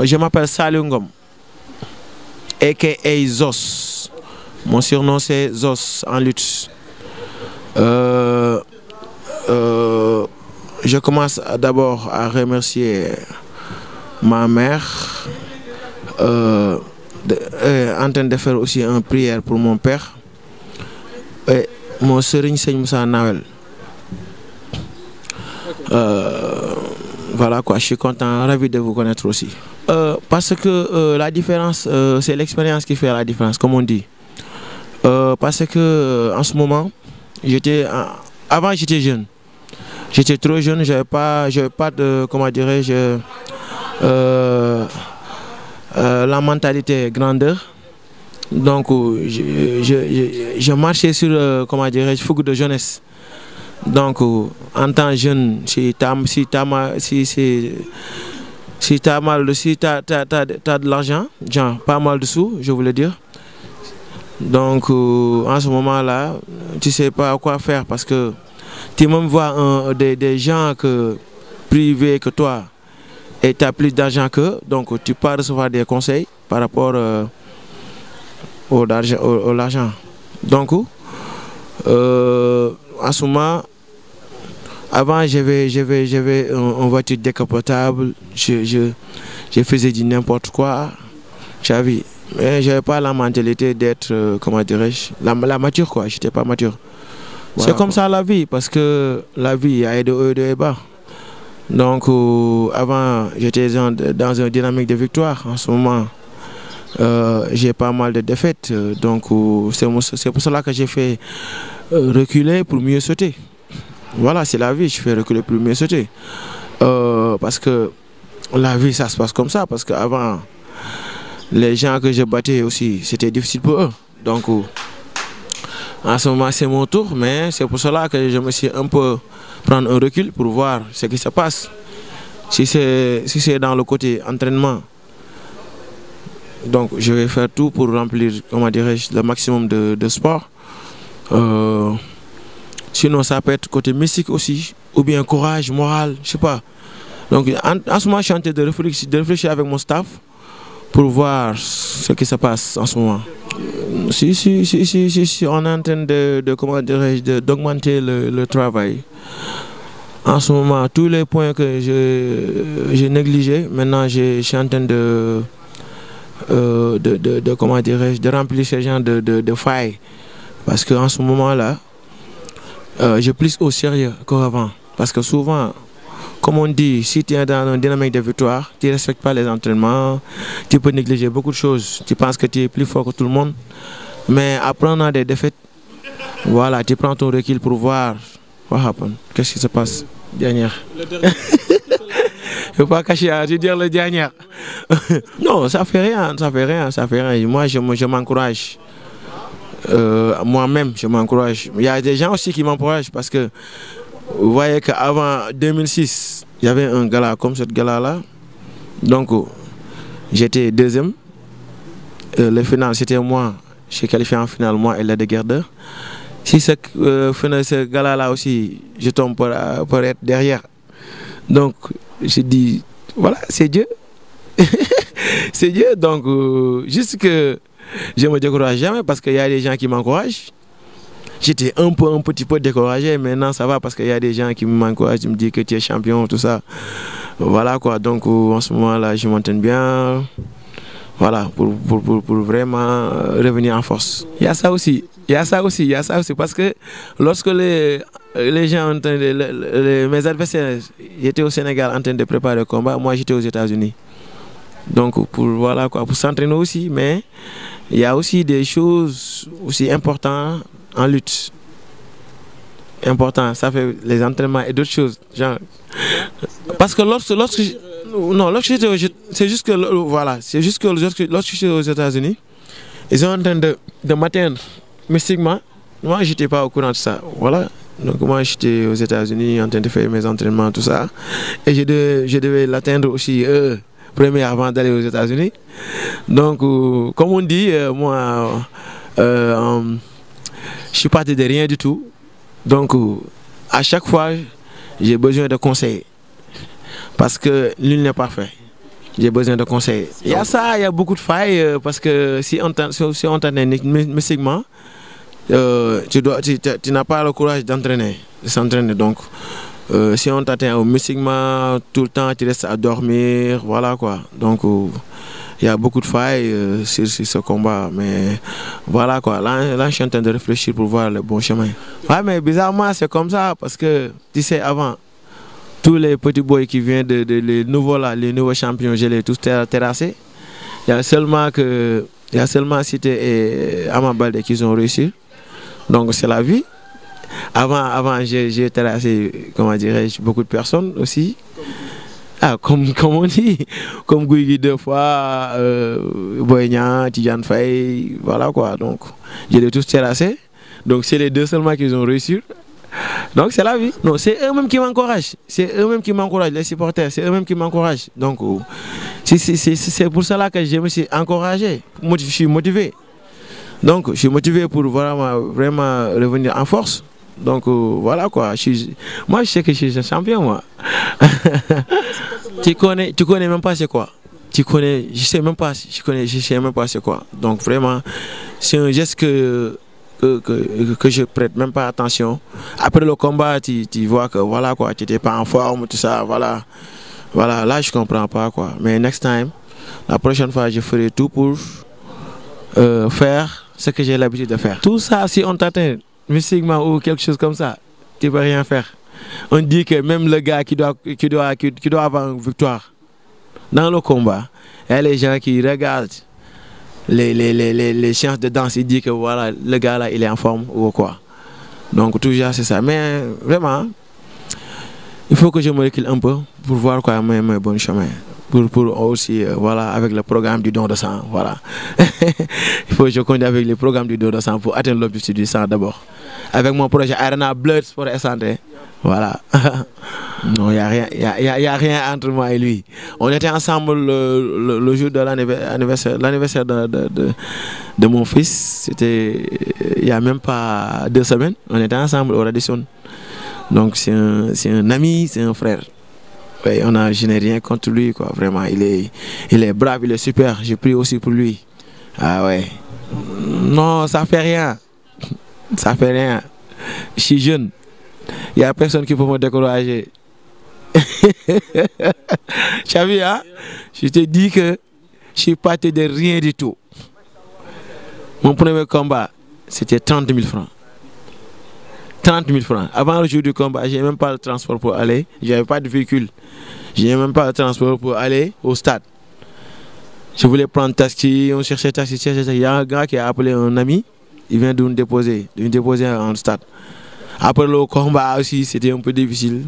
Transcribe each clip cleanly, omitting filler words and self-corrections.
Je m'appelle Salungom, a.k.a. Zos. Mon surnom c'est Zos en lutte. Je commence d'abord à remercier ma mère, en train de faire aussi une prière pour mon père, et mon Serigne Seigne Moussa Nawel. Voilà quoi, je suis content, ravi de vous connaître aussi. Parce que la différence, c'est l'expérience qui fait la différence, comme on dit. Parce que en ce moment, avant j'étais jeune. J'étais trop jeune, j'avais pas de, comment dirais-je, la mentalité grandeur. Donc je marchais sur, comment dirais-je, fougue de jeunesse. Donc en tant que jeune, si tu as de l'argent, genre pas mal de sous, je voulais dire. Donc en ce moment-là, tu sais pas quoi faire parce que tu même vois des gens privés que toi et tu as plus d'argent qu'eux, donc tu peux recevoir des conseils par rapport au l'argent. Donc en ce moment, avant j'avais une voiture décapotable, je faisais du n'importe quoi, mais je n'avais pas la mentalité d'être, comment dirais-je, la mature quoi, j'étais pas mature. Voilà, c'est comme ça la vie, parce que la vie, il y a des hauts et des bas. Donc avant, j'étais dans une dynamique de victoire. En ce moment, j'ai pas mal de défaites. Donc c'est pour cela que j'ai fait reculer pour mieux sauter. Voilà, c'est la vie, je fais reculer pour mieux sauter. Parce que la vie, ça se passe comme ça. Parce qu'avant, les gens que je battais aussi, c'était difficile pour eux. Donc en ce moment, c'est mon tour, mais c'est pour cela que je me suis un peu prendre un recul pour voir ce qui se passe. Si c'est dans le côté entraînement, donc je vais faire tout pour remplir, comment dirais-je, le maximum de sport. Sinon, ça peut être côté mystique aussi, ou bien courage, moral, je sais pas. Donc en ce moment, je suis en train de réfléchir avec mon staff pour voir ce qui se passe en ce moment. Si, on est en train d'augmenter le travail. En ce moment, tous les points que j'ai négligés, maintenant je suis en train de remplir ces gens de failles. Parce qu'en ce moment-là, je plus au sérieux qu'avant. Parce que souvent, comme on dit, si tu es dans une dynamique de victoire, tu ne respectes pas les entraînements, tu peux négliger beaucoup de choses. Tu penses que tu es plus fort que tout le monde. Mais apprendre des défaites, voilà, tu prends ton recul pour voir qu'est-ce qui se passe. Dernière. Il ne faut pas cacher, je veux dire le dernier. Non, ça fait rien. Moi, je m'encourage. Moi-même, je m'encourage. Il y a des gens aussi qui m'encouragent parce que vous voyez qu'avant 2006, il y avait un gala comme ce gala-là. Donc, j'étais deuxième. Le final, c'était moi. Je suis qualifié en finale, moi et Lac de Guiers 2. Si ce gala-là aussi, je tombe pour être derrière. Donc, je dis, voilà, c'est Dieu. C'est Dieu. Donc, juste que je ne me décourage jamais parce qu'il y a des gens qui m'encouragent. J'étais un petit peu découragé, maintenant ça va parce qu'il y a des gens qui m'encouragent, qui me disent que tu es champion, tout ça. Voilà quoi, donc en ce moment-là, je m'entends bien. Voilà, pour vraiment revenir en force. Il y a ça aussi, parce que lorsque les gens, mes adversaires étaient au Sénégal en train de préparer le combat, moi j'étais aux États-Unis. Donc pour s'entraîner aussi, mais il y a aussi des choses aussi importantes en lutte. Important, ça fait les entraînements et d'autres choses. Genre, parce que lorsque c'est juste que lorsque j'étais aux États-Unis, ils sont en train de m'atteindre mystiquement. Moi, j'étais pas au courant de ça. Voilà. Donc moi, j'étais aux États-Unis en train de faire mes entraînements, tout ça, et je devais l'atteindre aussi premier avant d'aller aux États-Unis. Donc, comme on dit, moi, je suis parti de rien du tout. Donc, à chaque fois, j'ai besoin de conseils. Parce que nul n'est parfait. J'ai besoin de conseils. Il y a ça, il y a beaucoup de failles parce que si on t'entraîne mystiquement, tu n'as pas le courage d'entraîner, de s'entraîner. Donc, si on t'atteint mystiquement tout le temps, tu restes à dormir, voilà quoi. Donc, il y a beaucoup de failles sur ce combat. Mais voilà quoi, là je suis en train de réfléchir pour voir le bon chemin. Ouais, mais bizarrement, c'est comme ça parce que, tu sais, avant, tous les petits boys qui viennent les nouveaux champions, je les ai tous terrassés. Il y a seulement Cité et Ama Baldé qui ont réussi. Donc c'est la vie. Avant j'ai terrassé, comment dirais-je, beaucoup de personnes aussi. Ah, comme on dit, comme Guigui 2 fois, Boy Niang, Tidiane Faye, voilà quoi. Donc je les ai tous terrassés. Donc c'est les deux seulement qui ont réussi. Donc c'est la vie. Non, c'est eux-mêmes qui m'encouragent. C'est eux-mêmes qui m'encouragent, les supporters. C'est eux-mêmes qui m'encouragent. Donc c'est pour cela que je me suis encouragé. Je suis motivé. Donc je suis motivé pour vraiment revenir en force. Donc voilà quoi. Moi je sais que je suis un champion moi. Tu connais même pas c'est quoi. Je sais même pas c'est quoi. Donc vraiment c'est un geste que je prête même pas attention. Après le combat, tu vois que voilà quoi, tu n'étais pas en forme, tout ça, voilà. Voilà, là je comprends pas quoi. Mais next time, la prochaine fois, je ferai tout pour faire ce que j'ai l'habitude de faire. Tout ça, si on t'atteint mystiquement ou quelque chose comme ça, tu peux rien faire. On dit que même le gars qui doit avoir une victoire dans le combat, il y a les gens qui regardent les séances de danse, il dit que voilà, le gars là, il est en forme ou quoi. Donc toujours c'est ça. Mais vraiment, il faut que je me recule un peu pour voir quoi mes bons chemins. Pour aussi, voilà, avec le programme du don de sang, voilà. Il faut que je continue avec le programme du don de sang pour atteindre l'objectif du sang d'abord. Avec mon projet Arena Blood Sport et Santé, voilà. Non, il n'y a rien entre moi et lui. On était ensemble le jour de l'anniversaire de mon fils. C'était il n'y a même pas 2 semaines. On était ensemble au Radisson. Donc c'est un ami, c'est un frère. Ouais, je n'ai rien contre lui, quoi. Vraiment, il est brave, il est super. J'ai pris aussi pour lui. Ah ouais. Non, ça fait rien. Ça fait rien. Je suis jeune. Il n'y a personne qui peut me décourager. Tu as vu, hein? Je te dis que je suis parti de rien du tout. Mon premier combat, c'était 30 000 francs. 30 000 francs. Avant le jour du combat, je n'avais même pas le transport pour aller. Je n'avais pas de véhicule. Je n'avais même pas le transport pour aller au stade. Je voulais prendre taxi, on cherchait taxi. Il y a un gars qui a appelé un ami. Il vient de nous déposer en stade. Après le combat aussi, c'était un peu difficile.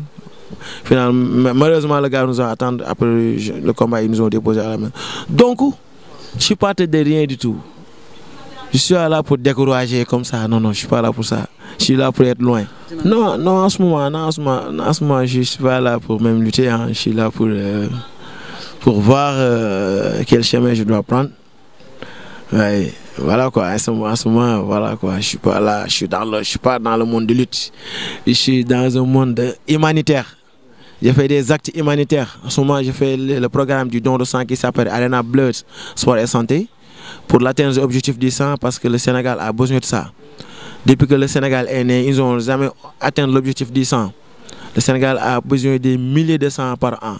Finalement, malheureusement, le gars nous a attendu. Après le combat, ils nous ont déposé à la main. Donc, je ne suis pas de rien du tout. Je suis là pour décourager comme ça. Non, je ne suis pas là pour ça. Je suis là pour être loin. Non, en ce moment, je ne suis pas là pour même lutter. Hein. Je suis là pour voir quel chemin je dois prendre. Ouais, voilà quoi. En ce moment, voilà quoi. Je suis pas là. Je suis pas dans le monde de lutte. Je suis dans un monde humanitaire. J'ai fait des actes humanitaires. En ce moment, je fais le programme du don de sang qui s'appelle Arena Blood Sport et Santé pour l'atteinte de l'objectif du sang parce que le Sénégal a besoin de ça. Depuis que le Sénégal est né, ils n'ont jamais atteint l'objectif du sang. Le Sénégal a besoin de milliers de sang par an.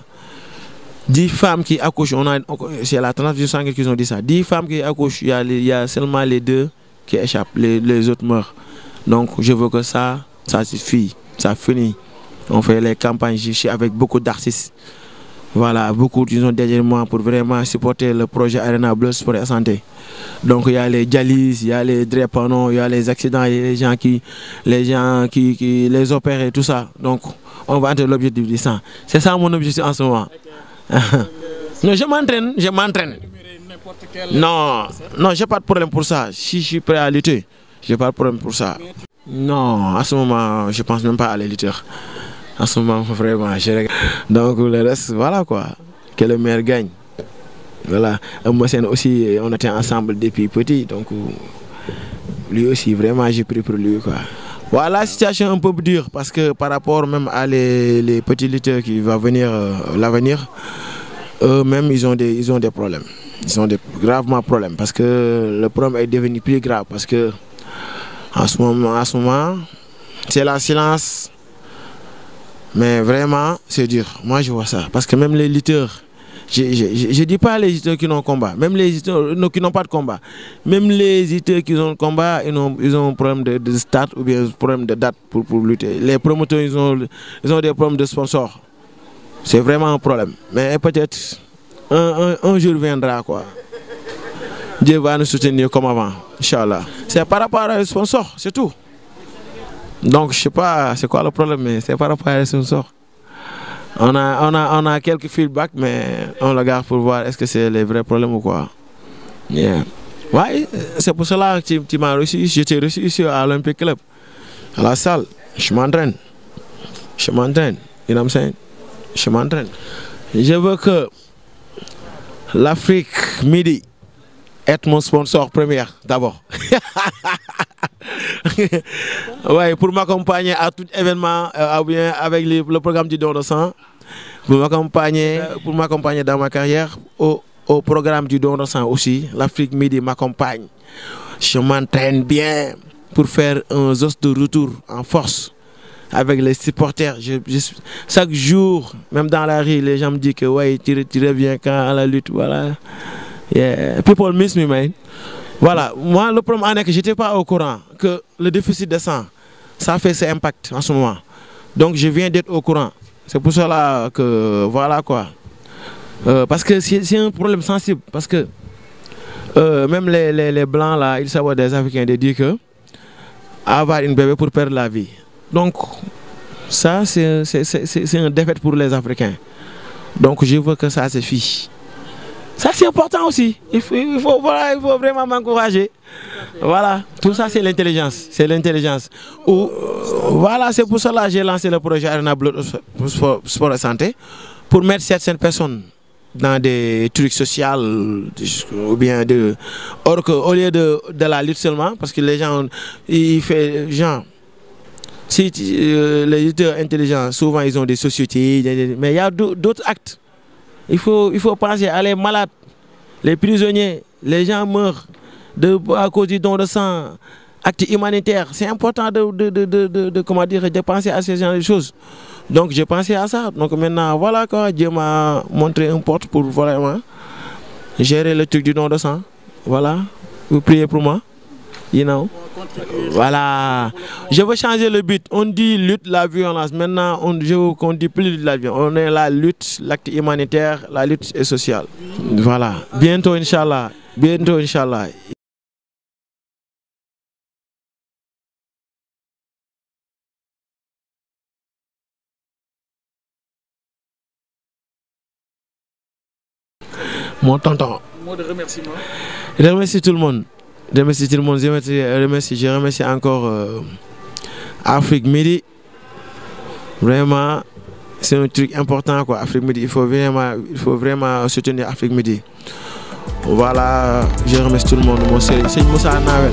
10 femmes qui accouchent, c'est la transfusion sanguine qu'ils ont dit ça. 10 femmes qui accouchent, il y a seulement les 2 qui échappent, les autres meurent. Donc je veux que ça suffit, ça finit. On fait les campagnes avec beaucoup d'artistes. Voilà, beaucoup ils ont derrière moi pour vraiment supporter le projet Arena Blood Sport et Santé. Donc il y a les dialyses, il y a les drépano, il y a les accidents, il y a les gens qui les opèrent et tout ça. Donc on va atteindre l'objectif du sang. C'est ça mon objectif en ce moment. Non, je m'entraîne. Non, j'ai pas de problème pour ça. Si je suis prêt à lutter, j'ai pas de problème pour ça. Non, à ce moment, je pense même pas à les lutteurs. En ce moment, vraiment, je regarde. Donc le reste, voilà quoi. Que le meilleur gagne. Voilà. Moi aussi, on était ensemble depuis petit, donc lui aussi, vraiment, j'ai pris pour lui quoi. Voilà, la situation est un peu dure parce que par rapport même à les petits lutteurs qui vont venir l'avenir, eux-mêmes, ils ont des problèmes. Ils ont des gravement problèmes parce que le problème est devenu plus grave parce que en ce moment, c'est la silence. Mais vraiment, c'est dur. Moi, je vois ça. Parce que même les lutteurs, je ne dis pas les lutteurs qui n'ont combat, même les lutteurs qui n'ont pas de combat, même les lutteurs qui ont combat, ils ont un problème de stade ou bien un problème de date pour lutter. Les promoteurs, ils ont des problèmes de sponsors. C'est vraiment un problème. Mais peut-être un jour viendra, quoi. Dieu va nous soutenir comme avant, Inch'Allah. C'est par rapport aux sponsors, c'est tout. Donc, je ne sais pas c'est quoi le problème, mais c'est par rapport aux sponsors. On a quelques feedbacks, mais on le garde pour voir est-ce que c'est les vrais problèmes ou quoi. Yeah. Ouais, c'est pour cela que tu m'as reçu. Je t'ai reçu ici à l'Olympic Club, à la salle. Je m'entraîne. You know what I'm saying? Je m'entraîne. Je veux que l'Afrique Midi être mon sponsor premier d'abord. Ouais, pour m'accompagner à tout événement, bien avec le programme du don de sang, pour m'accompagner dans ma carrière au programme du don de sang aussi. L'Afrique Midi m'accompagne. Je m'entraîne bien pour faire un os de retour en force avec les supporters. Chaque jour, même dans la rue, les gens me disent que ouais, tu reviens quand à la lutte, voilà. Yeah. People miss me, man. Voilà, moi le problème est que je n'étais pas au courant que le déficit de sang, ça fait ses impacts en ce moment. Donc je viens d'être au courant. C'est pour cela que, voilà quoi. Parce que c'est un problème sensible. Parce que même les blancs là, ils savent des Africains de dire que avoir une bébé pour perdre la vie. Donc ça c'est un défaite pour les Africains. Donc je veux que ça se fiche. Ça c'est important aussi. Il faut vraiment m'encourager. Voilà, tout ça c'est l'intelligence. C'est l'intelligence. Voilà, c'est pour cela que j'ai lancé le projet Arena Blood Sport et Santé pour mettre certaines personnes dans des trucs sociaux ou bien au lieu de la lutte seulement, parce que les gens, si les lutteurs intelligents, souvent ils ont des sociétés, mais il y a d'autres actes. Il faut penser à les malades, les prisonniers, les gens meurent à cause du don de sang, actes humanitaires. C'est important de penser à ces genres de choses. Donc j'ai pensé à ça. Donc maintenant, voilà quoi, Dieu m'a montré une porte pour vraiment gérer le truc du don de sang. Voilà, vous priez pour moi. You know. Voilà. Je veux changer le but. On dit lutte, la violence. Maintenant, je veux qu'on dit plus de la violence. On est la lutte, l'acte humanitaire, la lutte est sociale. Voilà. Bientôt, Inch'Allah. Bientôt, Inch'Allah. Mon tonton. Mot de remerciement. Je remercie tout le monde. Je remercie encore Afrique Midi. Vraiment, c'est un truc important quoi. Afrique Midi, il faut vraiment soutenir Afrique Midi. Voilà, je remercie tout le monde. Moi, c'est Moussa Nawel.